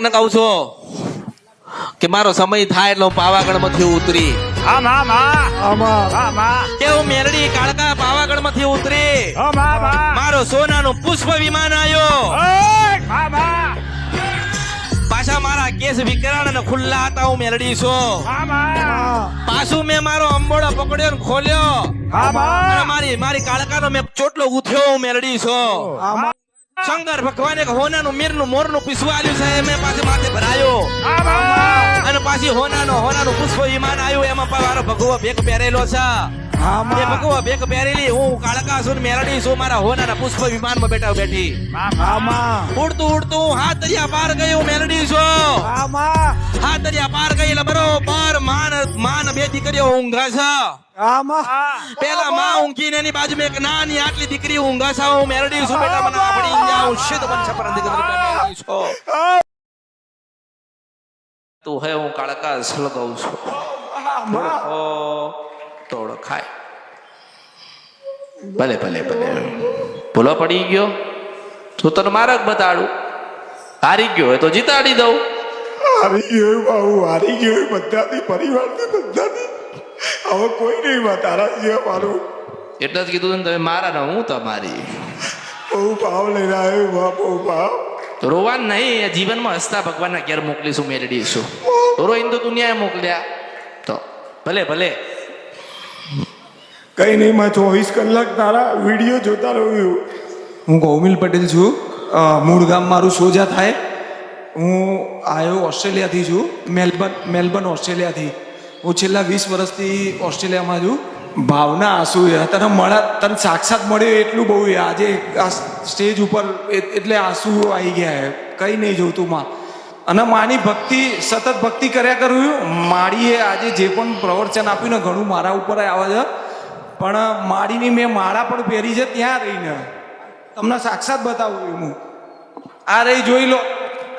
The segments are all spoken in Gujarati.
ને કહું છું કે મારો સમય થાય એટલે હું પાવાગઢ માંથી ઉતરી કે હું મેલડી કાળકા પાવાગઢ માંથી ઉતરી મારો સોનાનું પુષ્પ વિમાન આવ્યો પાછા મારા કેસ વિકરાણ અને ખુલ્લા હતા હું મેલડી છું પાછું મેં મારો અંબોડો પકડ્યો ને ખોલ્યો અને મારી કાળકાનો મેં ચોટલો ઉથ્યો હું મેલડી છું શંકર ભગવાને હોનાનું મીરનું મોરનું પુષ્પ આલ્યું છે મેં પાછે માથે ભરાયો અને પાછી હોનાનું પુષ્પ વિમાન આવ્યું એમાં મારો ભગવો ભેગ પહેરેલો છે એ ભગવો ભેગ પહેરેલી હું કાળકા છું મેલડી છું મારા હોનાના પુષ્પ વિમાનમાં બેઠી ઉડતું ઉડતું હાથ દરિયા પાર ગઈ હું મેલડી છું હાથ દરિયા પાર ગઈ એટલે બરોબર માન બે દીકરીઓ ઊંઘા છે પેલા માં ઊંઘી ને એની બાજુ એક નાની આટલી દીકરી ઊંઘા છે હું મેલડી છું બેટા મને આપણી જાઉં શિદ બનશે પર દીકરી છો તું હે હું કાળકા સળગાઉં છું તોડ ખાય ભલે ભલે ભલે ભૂલો પડી ગયો તું તને માર્ગ બતાડું હારી ગયો હોય તો જીતાડી દઉં હારી ગયો બાબુ હારી ગયો બધાથી પરિવારથી બધાથી હવે કોઈ નહીં તારા જેવા મારું એટલે જ કીધું તમે મારા ને હું તમારી બહુ ભાવ લઈને આવ્યો બહુ ભાવ તો રોવાન નહીં જીવનમાં હસતા ભગવાનના ઘેર મોકલીશું મેળવીશું રોઈને તો દુનિયાએ મોકલ્યા તો ભલે ભલે કઈ નહીં માં 24 કલાક તારા વિડીયો જોતા રહ્યું. હું ગૌમિલ પટેલ છું. મૂળ ગામ મારું સોજા થાય. હું આવ્યો ઓસ્ટ્રેલિયાથી છું, મેલબર્ન ઓસ્ટ્રેલિયાથી. હું છેલ્લા 20 વર્ષથી ઓસ્ટ્રેલિયામાં છું. ભાવના આંસુ તને તને સાક્ષાત મળ્યો એટલું બહુ આજે આ સ્ટેજ ઉપર એટલે આંસુ આવી ગયા કંઈ નહીં જોતું માં. અને માની ભક્તિ સતત ભક્તિ કર્યા કરું. માળીએ આજે જે પણ પ્રવચન આપ્યું ને ઘણું મારા ઉપર આવે છે, પણ માળીની મેં માળા પણ પહેરી છે ત્યાં રહીને તમને સાક્ષાત બતાવું હું. આ રહી જોઈ લો,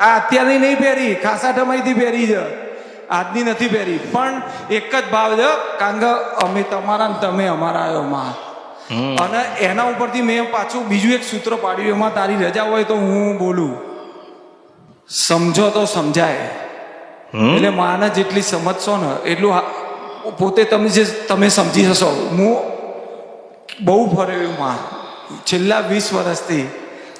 આ અત્યારની નહીં પહેરી, ખાસા સમયથી પહેરી છે, આજની નથી પહેરી. પણ એક જ ભાવ છે, કારણ કે અમે તમારા ને તમે અમારા આવ્યો માં. અને એના ઉપરથી મેં પાછું બીજું એક સૂત્ર પાડ્યું, એમાં તારી રજા હોય તો હું બોલું, સમજો તો સમજાય. એટલે માને જેટલી સમજશો ને એટલું પોતે તમે સમજી જશો. હું બહુ ફર્યો માં છેલ્લા 20 વર્ષથી.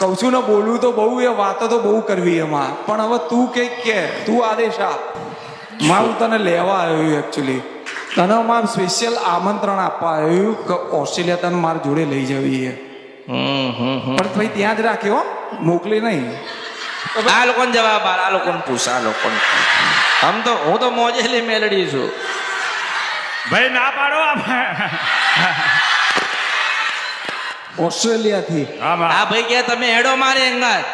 કહું છું ને બોલું તો બહુ, એ વાતો તો બહુ કરવી એમાં. પણ હવે તું કંઈક કે તું આદેશ આપ માં. હું તને લેવા આવ્યું એકચ્યુઅલી, તને મારે સ્પેશિયલ આમંત્રણ આપવા આવ્યું કે ઓસ્ટ્રેલિયા તને મારા જોડે લઈ જવી છે. પણ ભાઈ ત્યાં જ રાખ્યો, મોકલી નહીં. આ લોકોને જવાબ આ લોકોને પૂછ, આ લોકોને હું તો મોજેલી મેલડી છું ભાઈ. ના પાડો ઓસ્ટ્રેલિયાથી. આ ભાઈ કે તમે હેડો મારે અંગાત.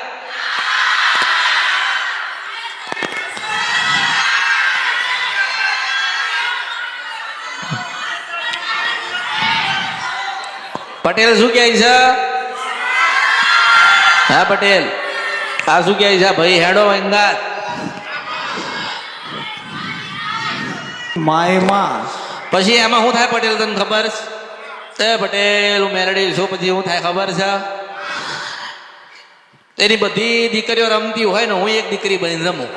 પટેલ શું કહે છે? હા પટેલ, આ શું કહે છે? ભાઈ હેડો અંગાત. માય માં પછી એમાં શું થાય પટેલ તને ખબર છે? પટેલ હું મેલડી છું, પછી શું થાય ખબર છે? તેની બધી દીકરીઓ રમતી હોય ને હું એક દીકરી બનીને રમું.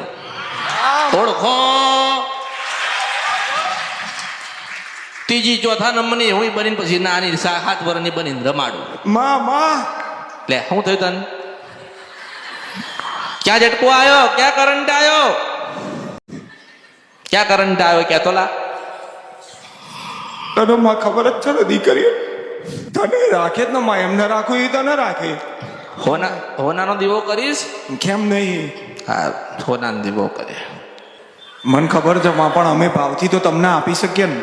ઓળખો ત્રીજી ચોથા નંબરની હું બનીને પછી નાની 7 વર્ષની બનીને રમાડું. લે શું થયું તને? ક્યાં ઝટકો આવ્યો? ક્યાં કરંટ આવ્યો? ક્યાં કરંટ આવ્યો? ક્યાં તો લા તને માં ખબર જ છે ને દીકરીઓ તને રાખે જ ને માં. એમને રાખું એ તને રાખે. હોનાનો દીવો કરીશ? કેમ નહીં? હા, હોનાનો દીવો કરે. મને ખબર છે માં, પણ અમે ભાવથી તો તમને આપી શકીએ ને.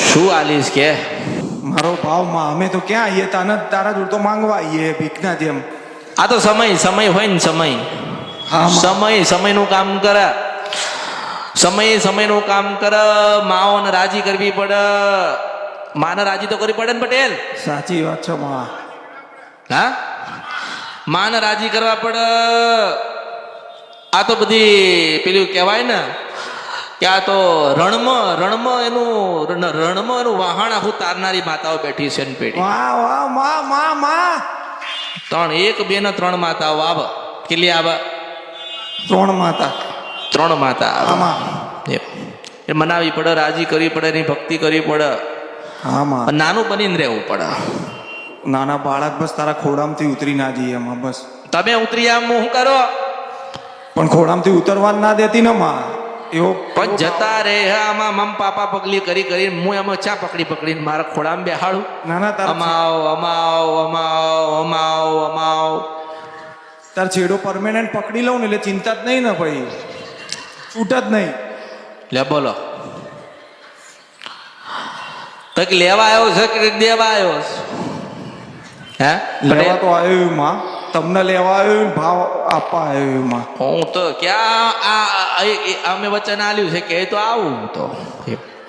શું આલીશ કે? મારો ભાવ માં, અમે તો ક્યાં આવીએ? તારા જોડ તો માંગવા આવીએ ભીખના જેમ. આ તો સમય હોય ને સમય. હા, સમયનું કામ કરે. સમયનું કામ કરે. માઓને રાજી કરવી પડે. માને રાજી તો કરવી પડે ને પટેલ? સાચી વાત છે માં. હા, માને રાજી કરવા પડે. આ તો બધી પેલું કહેવાય ને કે આ તો રણમાં એનું વહાણ આખું તારનારી માતાઓ બેઠી છે ને પેઢી. વાહ 1 2 ને 3 માતાઓ આવે. કેટલી આવે? ત્રણ માતા 3 માતા આવે. આમાં એમ. એ મનાવી પડે, રાજી કરવી પડે, એની ભક્તિ કરવી પડે, આમાં અને નાનું બનીને રહેવું પડે. નાના બાળક બસ તારા ખોડામથી ઉતરી ના જઈએ એમાં બસ. તમે ઉતરી આમ શું કરો? પણ ખોડામથી ઉતરવા જ ના દેતી ને માં એવો પણ જતા રે આમાં મમ પાપા પગલી કરી કરીને હું એમાં ચા પકડીને મારા ખોડામાં બેહાડું. નાના તારા અમાવ અમાવ અમાવ અમાવ અમાવ. તાર છેડો પરમેનન્ટ પકડી લઉં ને એટલે ચિંતા જ નહીં ને ભાઈ, છૂટ જ નહીં. લે બોલો, કંઈક લેવા આવ્યો છે કે કંઈક દેવા આવ્યો છે? હે લેવા તો આવ્યો માં, તમને લેવા આવ્યો ને ભાવ આપવા આવ્યો માં. હું તો ક્યાં અમે વચન આલ્યું છે કે એ તો આવું હું તો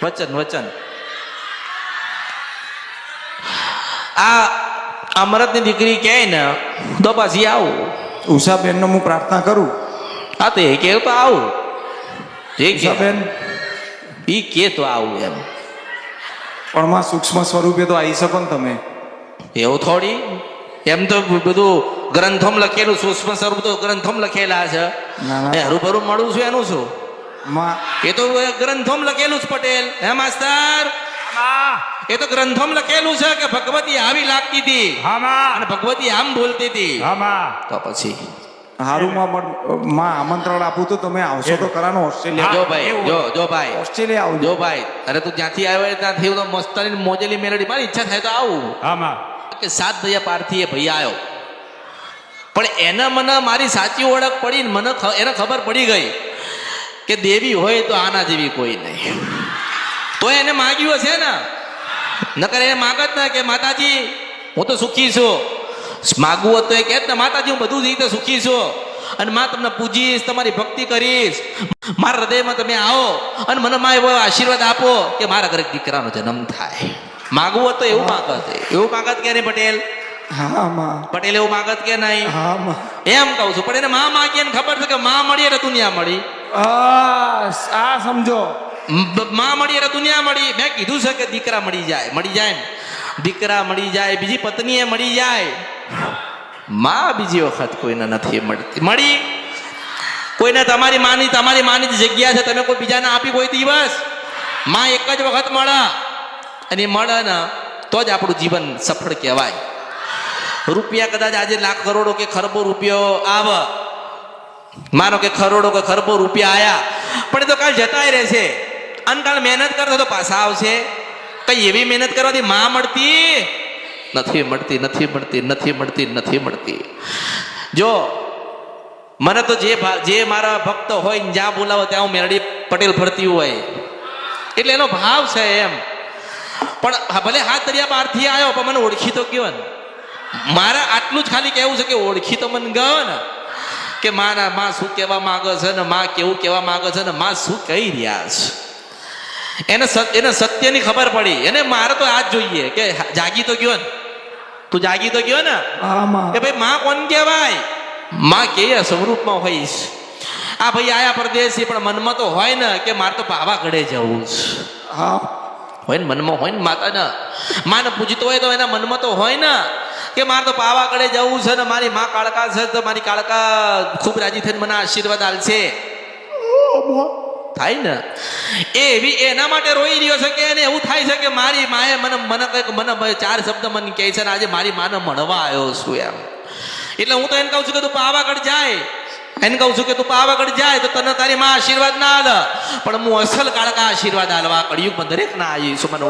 વચન આ અમરતની દીકરી કહે ને તો પાછી આવું. ઉષાબેનનો હું પ્રાર્થના કરું. હા તો એ કે તો આવું, એ કે ઉષાબેન ઈ કે તો આવું એમ. પણ માં સૂક્ષ્મ સ્વરૂપે તો આવી શકો ને તમે. એવું થોડી, એમ તો બધું ગ્રંથોમાં લખેલું, સૂક્ષ્મ સ્વરૂપ તો ગ્રંથોમાં લખેલા છે. ના ના એ હરુભરું મળું છું એનું શું? માં એ તો ગ્રંથોમાં લખેલું છે પટેલ. હે માસ્તર, આમાં એ તો ગ્રંથોમાં લખેલું છે કે ભગવતી આવી લાગતી હતી આમાં અને ભગવતી આમ બોલતી હતી. આમાં તો પછી હારું માં આમંત્રણ આપું તો તમે આવશો તો ખરા ને ઓસ્ટ્રેલિયા? જો ભાઈ, જો ભાઈ, ઓસ્ટ્રેલિયા આવજો. જો ભાઈ, અરે તું જ્યાંથી આવ્યો હોય ત્યાંથી તો મસ્તની મોજેલી મેલડી, મારી ઈચ્છા થાય તો આવું. આમાં કે 7 દયા પારથી એ ભાઈ આવ્યો, પણ એને મને મારી સાચી ઓળખ પડી ને મને એને ખબર પડી ગઈ કે દેવી હોય તો આના જેવી કોઈ નહીં. તો એને માગ્યું હશે ને, નકર એને માગત ને કે માતાજી હું તો સુખી છું. માગવું હોત તો એ કહેત ને માતાજી હું બધું જ રીતે સુખી છું અને માં તમને પૂજીશ, તમારી ભક્તિ કરીશ, મારા હૃદયમાં તમે આવો અને મને માં એવો આશીર્વાદ આપો કે મારા ઘરે દીકરાનો જન્મ થાય. માગવું હોત તો એવું માગત, એવું માગત કે નહીં પટેલ? હા માં, પટેલ એવું માગત કે નહીં? હા માં. એમ કહું છું. પણ એને માં માગીએ ને ખબર છે કે માં મળી એટલે દુનિયા મળી, આ સમજો. માં મળી એટલે દુનિયા મળી. મેં કીધું છે કે દીકરા મળી જાય ને, દીકરા મળી જાય, બીજી પત્ની એ મળી જાય, માં બીજી વખત કોઈને નથી મળી. કોઈને તમારી માની જગ્યા છે, તમે કોઈ બીજાને આપી કોઈ દિવસ? માં એક જ વખત મળે અને મળે ને તો જ આપણું જીવન સફળ કહેવાય. રૂપિયા કદાચ આજે લાખ કરોડો કે ખરબો રૂપિયો આવે, માનો કે કરોડો કે ખરબો રૂપિયા આયા, પણ એ તો કાલ જતાય રહેશે. અને કાલ મહેનત કરતો તો પાછા આવશે. કઈ એવી મહેનત કરવાથી માં નથી મળતી. જો મને તો જે મારા ભક્ત હોય ને જ્યાં બોલાવો ત્યાં હું મેરડી પટેલ ફરતી હોય એટલે એનો ભાવ છે એમ. પણ ભલે હાથ દરિયા બહારથી આવ્યો પણ મને ઓળખી તો ગયો ને. મારા આટલું જ ખાલી કહેવું છે કે ઓળખી તો મને ગયો ને કે માં શું કહેવા માંગે છે ને માં કેવું કહેવા માંગે છે ને માં શું કહી રહ્યા છે. એને સત્યની ખબર પડી. એને મારે તો આ જ જોઈએ કે જાગી તો ગયો ને, તું જાગી તો ગયો ને હા માં. કે ભાઈ માં કોણ કહેવાય? માં કે સ્વરૂપમાં હોઈશ. આ ભાઈ આયા પરદેશી પણ મનમાં તો હોય ને કે મારે તો પાવાગઢે જવું છે. હા હોય ને મનમાં હોય ને માને પૂજતો હોય તો એના મનમાં તો હોય ને કે મારે તો પાવાગઢે જવું છે ને મારી માં કાળકા છે તો મારી કાળકા ખૂબ રાજી થઈને મને આશીર્વાદ આલશે. થાય ને એવી એના માટે રોઈ રહ્યો છે કે એને એવું થાય છે કે મારી માએ મને કંઈક મને 4 શબ્દ મને કહે છે ને આજે મારી માને મળવા આવ્યો છું એમ. એટલે હું તો એને કહું છું કે તું પાવાગઢ જાય, એને કહું છું કે તું પાવાગઢ જાય તો તને તારી માં આશીર્વાદ ના આલે, પણ હું અસલ કાળકા આશીર્વાદ આલવા કળિયુગમાં દરેક ના આવીશું. મને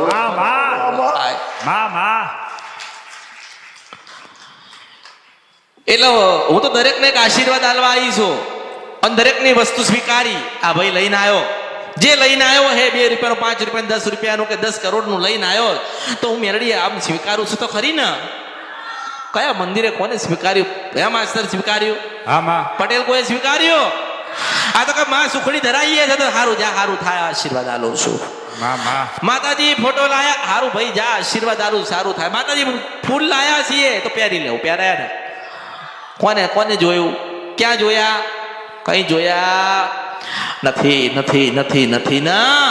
એટલે હું તો દરેકને એક આશીર્વાદ આલવા આવી છું અને દરેકની વસ્તુ સ્વીકારી. આ ભાઈ લઈને આવ્યો, જે લઈને આવ્યો હે 2 રૂપિયાનું 5 રૂપિયાનું 10 રૂપિયાનું કે 10 કરોડનું લઈને આવ્યો તો હું મેરડી આમ સ્વીકારું છું તો ખરી ને. કયા મંદિરે કોને સ્વીકાર્યું? હે માસ્તર સ્વીકાર્યું? આમાં પટેલ કોઈ સ્વીકાર્યું? આ તો કે માં સુખડી ધરાઈએ છે તો સારું જા, સારું થાય, આશીર્વાદ આલું છું. માતાજી ફોટો લાયા, સારું ભાઈ જા આશીર્વાદ આલું, સારું થાય. માતાજી ફૂલ લાયા છીએ તો પહેરી લેવું, પહેરાયા ને. કોને જોયું? ક્યાં જોયા? કઈ જોયા નથી ના.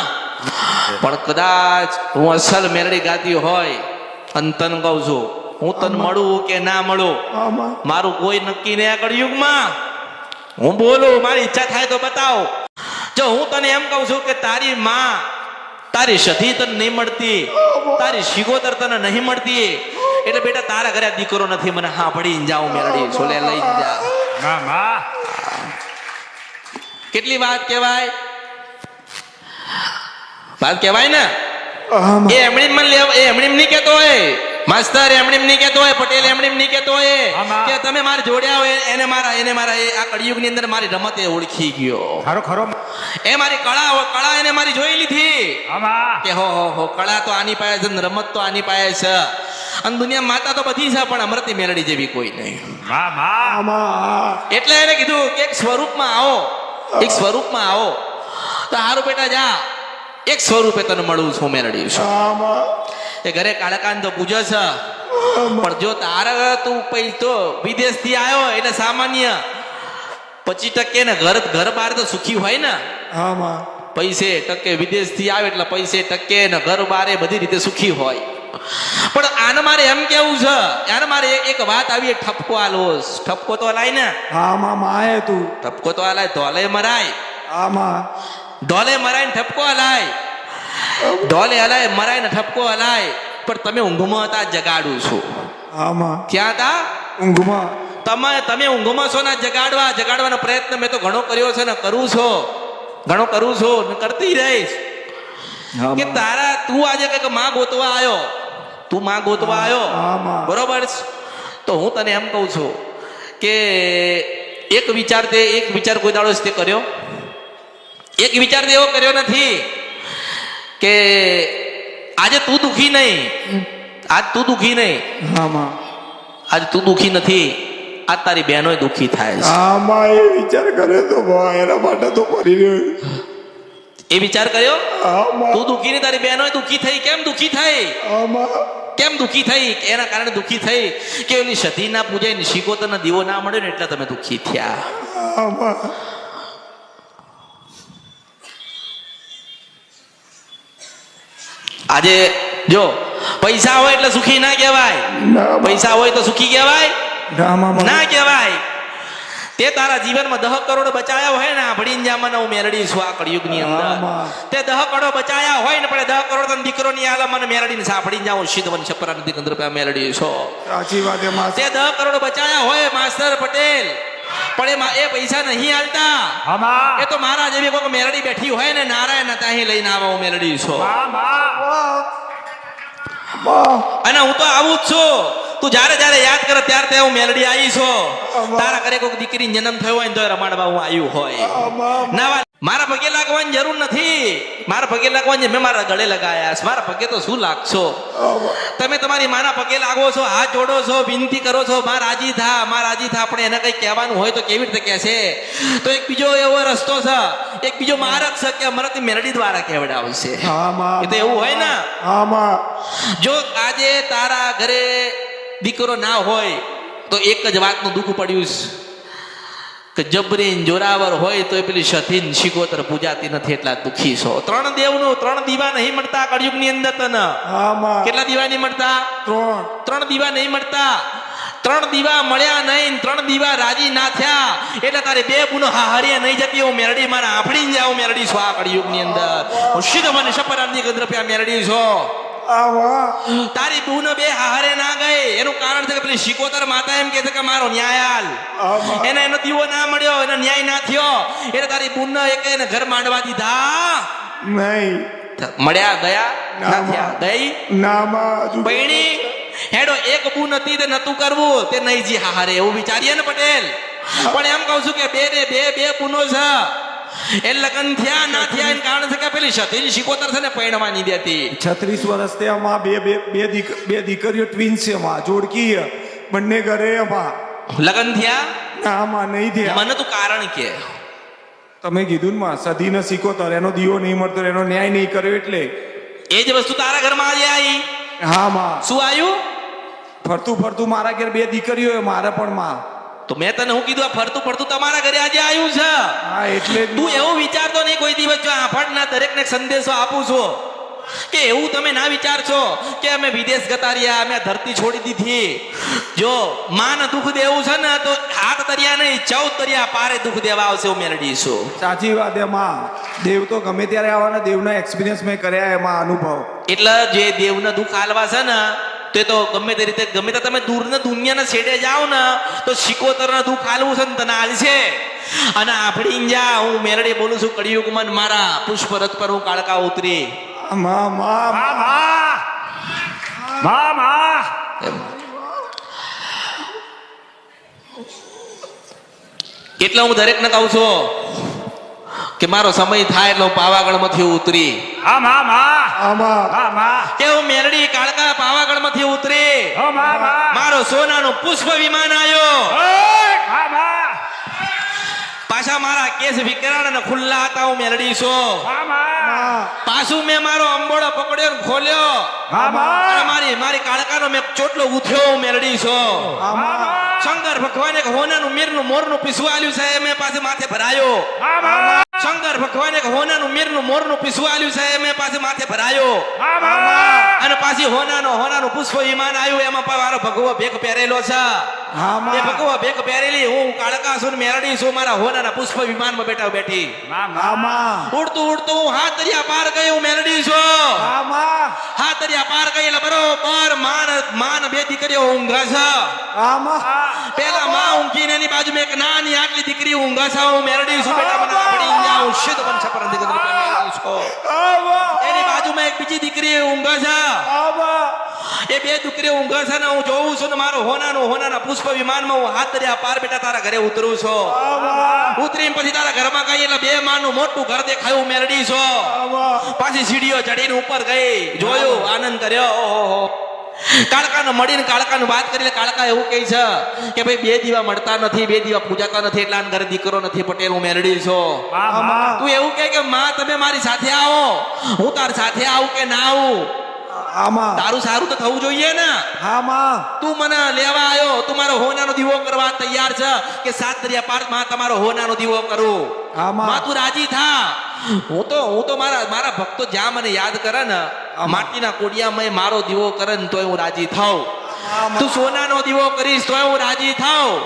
પણ કદાચ હું અસલ મેરડી ગાતી હોય અને તને કહું છું હું તને મળું કે ના મળું મારું કોઈ નક્કી નહીં આ કળિયુગમાં. હું બોલું, મારી ઈચ્છા થાય તો બતાવ. જો હું તને એમ કહું છું કે તારી માં, તારી સધી તને નહીં મળતી, તારી શિગોતર તને નહીં મળતી, એટલે બેટા તારા ઘરે આ દીકરો નથી. મને હા પડીને જાઉં મેરડી છોલે લઈ જા. માં માં કેટલી વાત કહેવાય, વાત કહેવાય ને. હા માં. એ એમણી મને લેવ, એ એમણી નહીં કહેતો હોય માસ્તર, એમણી નહીં કહેતો હોય પટેલ, એમણી નહીં કહેતો હોય આમાં. કે તમે મારે જોડ્યા હોય એને મારા એ આ કળિયુગની અંદર મારી રમત એ ઓળખી ગયો. ખરો ખરો એ મારી કળા એને મારી જોઈ લીધી આમાં કે હો કળા તો આની પાસે છે ને રમત તો આની પાસે છે, અને દુનિયા માતા તો બધી છે પણ અમૃતની મેલડી જેવી કોઈ નહીં. માં માં આમાં. એટલે એને કીધું કે એક સ્વરૂપમાં આવો, એક સ્વરૂપમાં આવો. તો હારું બેટા જા, એક સ્વરૂપે તને મળું છું મેલડી છું. આમાં. એ ઘરે કાળકાન તો પૂજો છે, પણ જો તારે તું તો વિદેશ થી આવ્યો એટલે સામાન્ય 25% ને ઘર બહાર તો સુખી હોય ને. આમાં. પૈસે ટકે વિદેશ થી આવે એટલે પૈસે ટકે ને ઘર બારે બધી રીતે સુખી હોય. પણ આને મારે એમ કેવું છે, આને મારે એક વાત આવી, એક ઠપકો આલો. ઠપકો તો લાય ને, આમાં માએ તું. ઠપકો તો આલાય, ધોલે મરાય, આમાં. ધોલે મરાય ને ઠપકો હલાય, ધોલે હલાય મરાય ને ઠપકો હલાય. પણ તમે ઊંઘમાં હતા જગાડું છું. આમાં. ક્યાં હતા? ઊંઘમાં. તમે ઊંઘમાં છો ને જગાડવાનો પ્રયત્ન મેં તો ઘણો કર્યો છે ને કરું છું ને કરતી રહીશ. કે તારા તું આજે કઈક માં ગોતવા આવ્યો, તું માં ગોતવા આવ્યો, આમાં. બરોબર છે? તો હું તને એમ કહું છું કે એક વિચાર કોઈ દાડો તે કર્યો, એક વિચાર એવો કર્યો નથી કે આજે તું દુખી નહીં, આજ તું દુખી નહીં, આમાં. આજ તું દુખી નથી, આજ તારી બહેનોય દુખી થાય છે. આમાં એ વિચાર કરે તો બા એના માટે તો પડી રહ્યો. એ વિચાર કર્યો, આમાં. તું દુખી નહીં, તારી બહેનોય દુખી થઈ. કેમ દુખી થઈ? આમાં. કેમ દુખી થઈ? એના કારણે દુખી થઈ કે એની સતી ના પૂજાય ને શિકોતરનો દીવો ના મળ્યો ને એટલે તમે દુખી થયા. આમાં. આજે જો પૈસા હોય એટલે સુખી ના કહેવાય, ના. પૈસા હોય તો સુખી કહેવાય આમાં. ના કહેવાય. તે તારા જીવનમાં 10 કરોડ બચાયા હોય ને આ ભડીને જામને હું મેલડી છું આ કળિયુગની અંદર. આમાં. તે 10 કરોડ બચાયા હોય ને પણ 10 કરોડ તને દીકરો ની આલે મને મેલડીને સાંભળીને જાઉં સિદ્ધવન છપરા નદી અંદર મેલડી છો. સાચી વાત એમાં. તે 10 કરોડ બચાયા હોય માસ્ટર પટેલ, પણ એમાં એ પૈસા નહીં હાલતા. આમાં એ તો મારા જેવી કોઈ મેલડી બેઠી હોય ને નારાયણ ત્યાંથી લઈને આવા હું મેલડી છો. માં માં અને હું તો આવું જ છું. તું જ્યારે યાદ કરે ત્યારે હું મેલડી આવી છો. તારા ઘરે કોઈ દીકરી જન્મ થયો હોય ને તો રમાડવા હું આવ્યું હોય. ના, મારા પગે લાગવાની જરૂર નથી. મારા પગે લાગવાની મેં મારા ગળે લગાયા છે. મારા પગે તો શું લાગશો? તમે તમારી માના પગે લાગો છો, હાથ જોડો છો, વિનંતી કરો છો, માં રાજી થા, માં રાજી થા. આપણે એને કઈ કહેવાનું હોય તો કેવી રીતે કહેશે? તો એક બીજો એવો રસ્તો છે, એક બીજો માર્ગ છે કે અમારાથી મેલડી દ્વારા કહેવડાવશે. આમાં. એ તો એવું હોય ને. આમાં. જો આજે તારા ઘરે દીકરો ના હોય તો એક જ વાતનું દુઃખ પડ્યું છે કે જબરીન જોરાવર હોય તો પેલી સતીન શિકોતર પૂજાતી નથી એટલા દુઃખી છો. 3 દેવનું 3 દીવા નહીં મળતા કળિયુગની અંદર તને. આમાં. કેટલા દીવા નહીં મળતા? 3 દીવા નહીં મળતા. 3 દીવા મળ્યા નહીં, 3 દીવા રાજી ના થયા એટલે તારે 2 બુનો હાહરીએ નહીં જતી. હું મેરડી મારા આફડીને જાઉં મેરડી છો આ કળિયુગની અંદર. હું સીધો મને શપરાની ગંદ્રપ્યા મેરડી છો. આમાં. તારી બુનો 2 હારે ના ગઈ એનું કારણ છે કે પેલી શિકોતર માતા એમ કહે છે કે મારો ન્યાય હાલ. આમાં. એને એનો દીવો ના મળ્યો, એનો ન્યાય ના થયો એટલે તારી બુન એક એને ઘર માંડવા દીધા નહીં. મળ્યા ગયા ના થયા. ગઈ નામાં. બહેણી હેડો એક બુન હતી તે નતું કરવું તે નહીં જી હારે એવું વિચારીએ ને પટેલ. પણ એમ કહું છું કે બે બુનો છે એ લગ્ન થયા ના થયા એનું કારણ છે કે પેલી સતીન શિકોતર છે ને પૈણવા નહીં દેતી. 36 વર્ષ થી આમાં બે દીકરીઓ ટ્વિન્સ છે આમાં જોડકી છે. બંને ઘરે આમાં. લગ્ન થયા આમાં નહીં થયા. મને તું કારણ કે તમે કીધું ને માં સદીને શીખોતર એનો દીવો નહીં મળતો, એનો ન્યાય નહીં કર્યો એટલે એ જ વસ્તુ તારા ઘરમાં આજે આવી. હા માં. શું આવ્યું? ફરતું મારા ઘેર 2 દીકરીઓ મારે પણ માં. તો મેં તને હું કીધું આ ફરતું તમારા ઘરે આજે આવ્યું છે. હા એટલે જ તું એવું વિચારતો નહીં કોઈ દિવસ. જો આફાડના દરેકને સંદેશો આપું છું કે એવું તમે ના વિચારશો કે અમે વિદેશ ગતા રહ્યા, અમે આ ધરતી છોડી દીધી. જો માને દુઃખ દેવું છે ને તો હાથ દરિયા નહીં 14 દરિયા પારે દુઃખ દેવા આવશે હું મેલડી છું. સાચી વાત એમાં દેવ તો ગમે ત્યારે આવવાના દેવના એક્સપિરિયન્સ મેં કર્યા એમાં અનુભવ. એટલે જે દેવને દુઃખ આલવા છે ને તે તો ગમે તે રીતે ગમે તે તમે દૂરના દુનિયાના છેડે જાઓ ને તો શિકોતરને દુઃખ આલવું છે ને તને આલશે. અને આપણી જા હું મેલડી બોલું છું કળિયુગમાં મારા પુષ્પ રથ પર હું કાળકા ઉતરી. માં માં માં માં માં એટલે હું દરેકને કહું છું કે મારો સમય થાય એટલે હું પાવાગઢમાંથી ઉતરી. હા માં માં આમાં માં માં કે હું મેલડી કાળકા પાવાગઢમાંથી ઉતરી. ઓ માં માં મારો સોનાનું પુષ્પ વિમાન આવ્યો. ઓય માં માં પાછા મારા કેસ વિકરાળ અને ખુલ્લા હતા હું મેલડી છું. માં માં પાછું મેં મારો અંબોડો પકડ્યો ને ખોલ્યો. માં અને માં મારી કાળકાનો મેં ચોટલો ઉથ્યો હું મેલડી છું. આમાં શંકર ભગવાને હોનાનું મીરનું મોરનું પીસું આલ્યું છે મેં પાસે માથે ભરાયો. માં શંકર ભગવાને હોનાનું મીરનું મોરનું પીસું આલ્યું છે મેં પાસે માથે ભરાયો. માં અને પાછી હોનાનું પુષ્પ વિમાન આવ્યું એમાં પણ મારો ભગવો ભેગ પહેરેલો છે. આમાં એ ભગવો ભેગ પહેરેલી હું કાળકા છું ને મેલડી છું મારા હોનાના પુષ્પ વિમાનમાં બેઠી. આમાં ઉડતું ઉડતું હું હાથ દરિયા પાર ગઈ હું મેલડી છું. આમાં હાથ દરિયા પાર ગઈ એટલે બરોબર માન બે દીકરીઓ ઊંઘે છે. આમાં પેલા માં ઊંઘી ને એની બાજુમાં એક નાની આટલી દીકરી ઊંઘે છે હું મેલડી છું બેટા મને આપણી જાઉં સિદ્ધ બનશે પરંતુ મેલડી છું. એની બાજુમાં એક બીજી દીકરી ઊંઘે છે. એ બે દીકરીઓ ઊંઘે છે ને હું જોઉં છું ને મારો હોનાના પુષ્પ વિમાનમાં હું હાથ દરિયા પાર બેટા તારા ઘરે ઉતરું છું. ઉતરીને પછી તારા ઘરમાં ગઈ એટલે બે માનું મોટું ઘર દેખાયું મેલડી છો. પાછી સીડીઓ ચડીને ઉપર ગઈ જોયું આનંદ કર્યો. ઓહો કાળકાને મળીને કાળકાનું વાત કરી કાળકા એવું કહે છે કે ભાઈ બે દીવા મળતા નથી બે દીવા પૂજાતા નથી એટલે આના ઘરે દીકરો નથી પટેલ હું મેલડી છો. તું એવું કહે કે માં તમે મારી સાથે આવો હું તાર સાથે આવું કે ના આવું આમાં તારું સારું તો થવું જોઈએ ને. આમાં તું મને લેવા આવ્યો તું મારો હોનાનો દીવો કરવા તૈયાર છે કે સાત દરિયા પાર માં તમારો હોનાનો દીવો કરું. આમાં. માં તું રાજી થા. હું તો મારા ભક્તો જ્યાં મને યાદ કરે ને માટીના કોડિયામાં મારો દીવો કરે ને તોય હું રાજી થાઉં. તું સોનાનો દીવો કરીશ તોય હું રાજી થાઉં.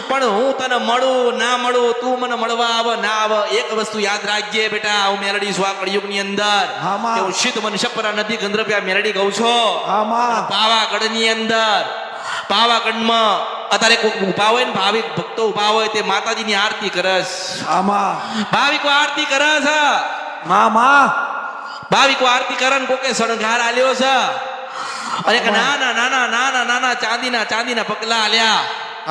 પણ હું તને મળું ના મળું તું મને મળવા આવે ના આવે એક વસ્તુ યાદ રાખજે બેટા હું મેલડી છું આ કળિયુગની અંદર આમાં. કે હું શીત મન શપરા નદી ગંધર્વ્યા મેલડી કહું છું. આમાં પાવાગઢની અંદર પાવાગઢમાં અત્યારે કોઈ ઉભા હોય ને ભાવિક ભક્તો ઉભા હોય તે માતાજીની આરતી કરે છે. આમાં ભાવિકો આરતી કરે છે. મામા ભાવિકો આરતી કરે ને કોકે શણગાર આલ્યો છે. અને એક નાના ચાંદીના પગલા આલ્યા.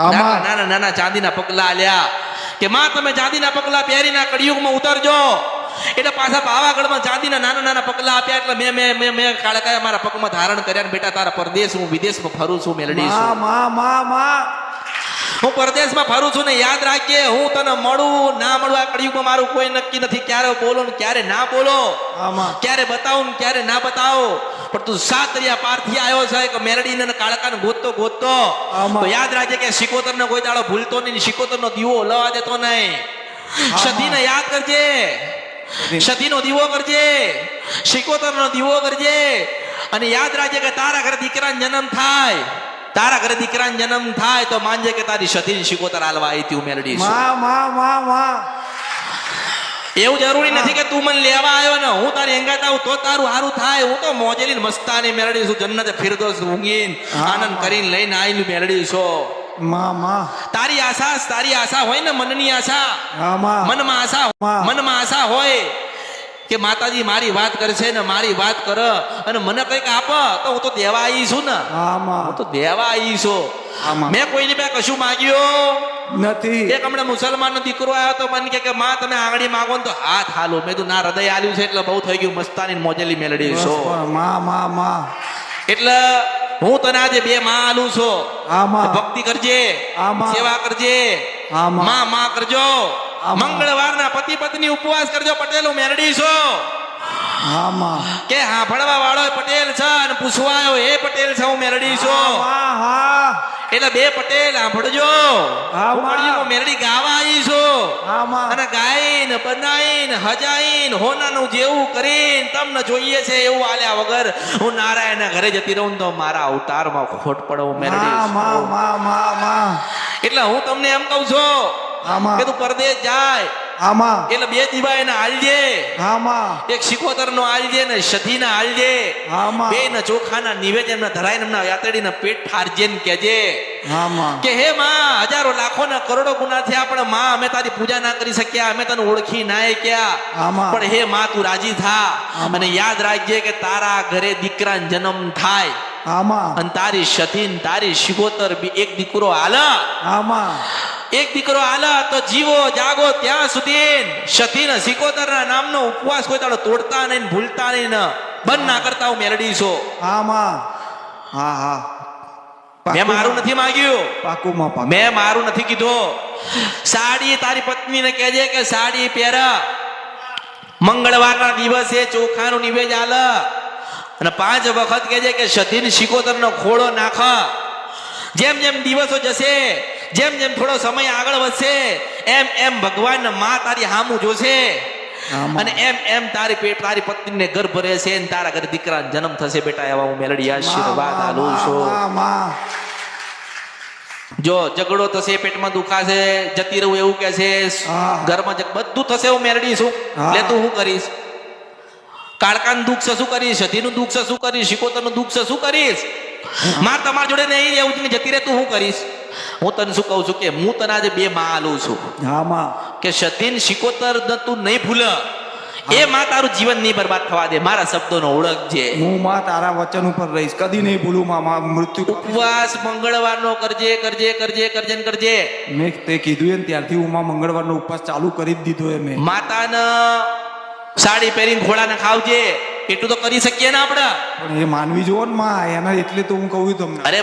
આમાં. નાના ચાંદીના પગલા આલ્યા કે માં તમે ચાંદીના પગલા પહેરીને કળિયુગમાં ઉતરજો. એટલે પાછા પાવાગઢમાં ચાંદીના નાના પગલા આપ્યા એટલે મેં કાળકાએ મારા પગમાં ધારણ કર્યા ને બેટા તારા પરદેશ હું વિદેશમાં ફરું છું મેલડી છું. મામા હું પરદેશમાં ફરું છું ને યાદ રાખજે હું તને મળું ના મળું આ કળિયુગમાં મારું કોઈ નક્કી નથી ક્યારે બોલો ને ક્યારે ના બોલો આમાં. ક્યારે બતાવું ને ક્યારે ના બતાવો પણ તું સાત દરિયા પારથી આવ્યો છે કે મેલડીને ને કાળકાને ગોતતો આમાં. તો યાદ રાખજે કે શિકોતરને કોઈ દાડો ભૂલતો નહીં શિકોતરનો દીવો લવા દેતો નહીં. સતીને યાદ કરજે સતીનો દીવો કરજે શિકોતરનો દીવો કરજે અને યાદ રાખજે કે તારા ઘરે દીકરાનો જન્મ થાય તો માનજે કે તારી સતી શિકોતર હાલવા આવી હતી હું મેલડી છું. મામા એવું જરૂરી નથી કે તું મને લેવા આવ્યો ને હું તારી એંગાત આવું તો તારું સારું થાય. હું તો મોજેલી મસ્તાની મેલડી છું જન્નતે ફિરદૌસ ઊંઘીને આનંદ કરીને લઈને આવેલી મેલડી છું. મામા તારી આશા હોય ને મનની આશા આમાં. મનમાં આશા હોય કે માતાજી મારી વાત કરશે ને મારી વાત કર અને મને કંઈક આપ તો હું તો દેવા આવી છું ને આમાં. હું તો દેવા આવી છું. આમાં. મેં કોઈની પાસે કશું માગ્યું નથી એક હમણાં મુસલમાનનો દીકરો આવ્યો તો મને કે માં તમે આંગળી માગો ને તો હાથ હાલો મેં તો ના હૃદય આલ્યું છે એટલે બહુ થઈ ગયું મસ્તાની મોજેલી મેલડી છો. મામા એટલે હું તને આજે બે માં આલું છું. આમાં. ભક્તિ કરજે આમાં. સેવા કરજે આમાં. માં કરજો. આમાં. મંગળવારના પતિ પત્ની ઉપવાસ કરજો પટેલ હું મેલડી છો. આમાં. કે હા ભણવા વાળો પટેલ છે અને પૂછવા આવ્યો એ પટેલ છે હું મેલડી છું. એટલે બે પટેલ સાંભળજો હા, હું માં. કળિયુગમાં મેલડી ગાવા આવી છું હા માં અને ગાઈને બનાઈને હજાઈને હોનાનું જેવું કરીને તમને જોઈએ છે એવું આલ્યા વગર હું નારાયણના ઘરે જતી રહું ને તો મારા અવતારમાં ખોટ પડે હું મેલડી માં માં છું. માં માં માં એટલે હું તમને એમ કહું છું હા માં કે તું પરદેશ જાય હા માં એટલે બે દીવા એને આલજે હા માં એક શિકોતર નો આલજે ને સધીના આલજે હા માં બે ને ચોખાના નિવેદન ધરાઈને એમના યાતડીના પેટ ઠારજે ને કહેજે હા માં કે હે માં હજારો લાખો ના કરોડો ગુના થયા પણ માં અમે તારી પૂજા ના કરી શક્યા અમે તને ઓળખી ના ક્યાં આમાં. પણ હે માં તું રાજી થા અને યાદ રાખજે કે તારા ઘરે દીકરાનો જન્મ થાય હા માં અને તારી સતીન તારી શિકોતર બી એક દીકરો આલા હા માં એક દીકરો આલા તો જીવો જાગો ત્યાં સુધી સતીન શિકોતર ના નામનો ઉપવાસ કોઈ તારો તોડતા નહીં ભૂલતા નહીં ને બંધ ના કરતા હું મેલડી છો હા માં હા હા મેં મારું નથી માંગ્યું પાકું માં પાકું મેં મારું નથી કીધું સાડી તારી પત્નીને કહેજે કે સાડી પહેર મંગળવારના દિવસે ચોખાનું નિવેદ આલ અને 5 વખત કહેજે કે સતીન શિકોતરનો ખોળો નાખ જેમ જેમ દિવસો જશે જેમ જેમ થોડો સમય આગળ વધશે એમ એમ ભગવાન માં તારી હામું જોશે હા માં. અને એમ એમ તારી પત્નીને ગર્ભ રહેશે ને તારા ઘરે દીકરાનો જન્મ થશે બેટા એવા હું મેલડી આશીર્વાદ આલું છું માં માં જો ઝઘડો થશે પેટમાં દુખાશે જતી રહું એવું કે છે હા. ઘરમાં બધું થશે હું મેરડી છું હા. લે તું શું કરીશ કાળકાનું દુઃખ છે શું કરીશ સધીનું દુઃખ છે શું કરીશ શિકોતરનું દુઃખ છે શું કરીશ માર તમારા જોડે નહીં રહેવું છે ને જતી રહે તું શું કરીશ હું તને શું કહું છું કે હું તને આજે બે માં આલું છું હા માં કે સતીન શિકોતર તું નહીં ભૂલ એ માં તારું જીવન નહીં બરબાદ થવા દે મારા શબ્દોનો ઓળખજે હું માં તારા વચન ઉપર રહીશ કદી નહીં ભૂલું માં મૃત્યુ ઉપવાસ મંગળવારનો કરજે કરજે કરજે કરજે ને કરજે મેં તે કીધું ને ત્યારથી હું માં મંગળવારનો ઉપવાસ ચાલુ કરી જ દીધો એ મેં માતાને સાડી પહેરીને ઘોડાને ખાવજે એટલું તો કરી શકીએ ને આપણે પણ એ માનવી જોવો ને માં એના એટલે તો હું કહું તમને અરે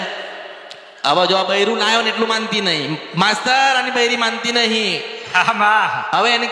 હવે જો આ બૈરું લાયો ને એટલું માનતી નહીં માસ્તર અને બૈરી માનતી નહીં આમાં હવે એને